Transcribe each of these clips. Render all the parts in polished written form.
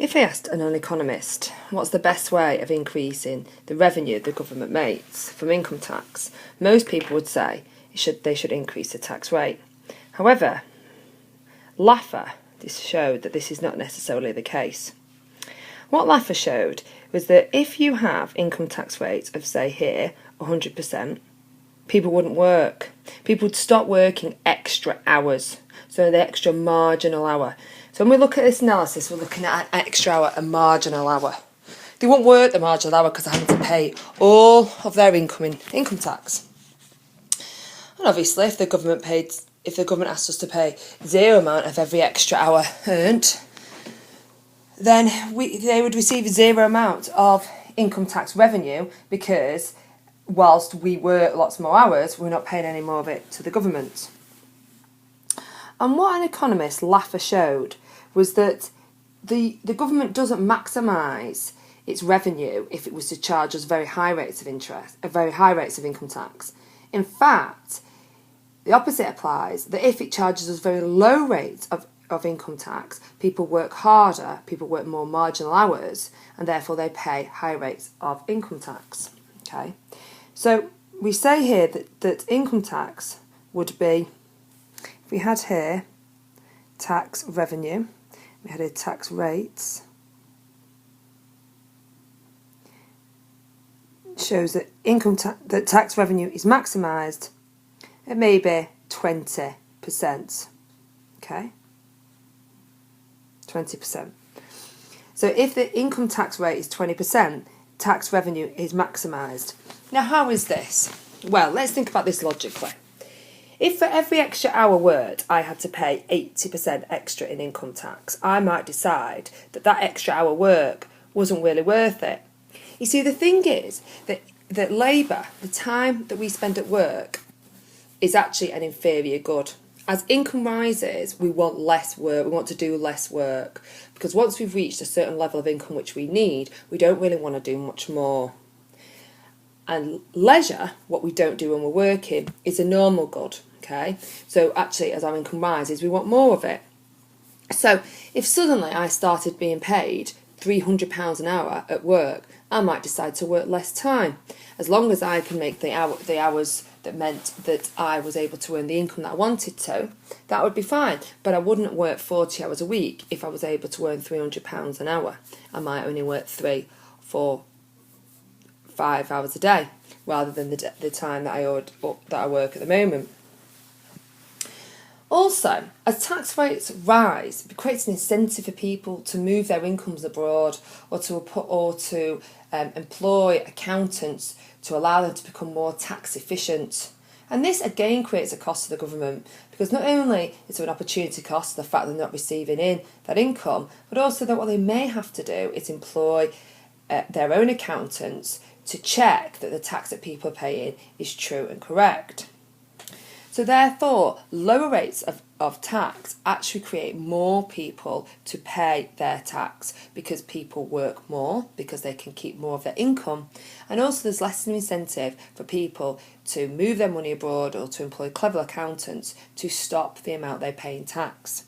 If I asked an economist what's the best way of increasing the revenue the government makes from income tax, most people would say they should increase the tax rate. However, laffer showed that this is not necessarily the case. What laffer showed was that if you have income tax rates of, say here, 100%, people wouldn't work. People would stop working extra hours, so the extra marginal hour. So when we look at this analysis, we're looking at an extra hour, a marginal hour. They won't work the marginal hour because they're having to pay all of their income in income tax. And obviously, if the government asked us to pay zero amount of every extra hour earned, then they would receive zero amount of income tax revenue, because whilst we work lots more hours, we're not paying any more of it to the government. And what an economist, Laffer, showed was that the government doesn't maximise its revenue if it was to charge us very high rates of income tax. In fact, the opposite applies, that if it charges us very low rates of income tax, people work harder, people work more marginal hours, and therefore they pay high rates of income tax. Okay, so we say here that income tax would be, if we had here tax revenue, we had here tax rates, shows that that tax revenue is maximised at maybe 20%. Okay, 20%. So if the income tax rate is 20%, tax revenue is maximised. Now, how is this? Well, let's think about this logically. If for every extra hour worked I had to pay 80% extra in income tax, I might decide that extra hour work wasn't really worth it. You see, the thing is that labour, the time that we spend at work, is actually an inferior good. As income rises, we want less work, we want to do less work, because once we've reached a certain level of income which we need, we don't really want to do much more. And leisure, what we don't do when we're working, is a normal good, okay? So actually, as our income rises, we want more of it. So if suddenly I started being paid £300 an hour at work, I might decide to work less time. As long as I can make the hours that meant that I was able to earn the income that I wanted to, that would be fine. But I wouldn't work 40 hours a week if I was able to earn £300 an hour. I might only work 3, 4, 5 hours a day, rather than the time that I work at the moment. Also, as tax rates rise, it creates an incentive for people to move their incomes abroad, or to employ accountants to allow them to become more tax efficient. And this again creates a cost to the government, because not only is there an opportunity cost, the fact they're not receiving in that income, but also that what they may have to do is employ their own accountants to check that the tax that people are paying is true and correct. So therefore, lower rates of tax actually create more people to pay their tax, because people work more, because they can keep more of their income, and also there's less an incentive for people to move their money abroad or to employ clever accountants to stop the amount they pay in tax.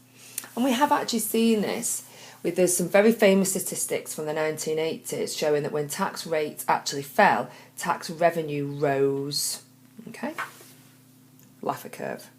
And we have actually seen this. There's some very famous statistics from the 1980s showing that when tax rates actually fell, tax revenue rose. Okay? Laffer curve.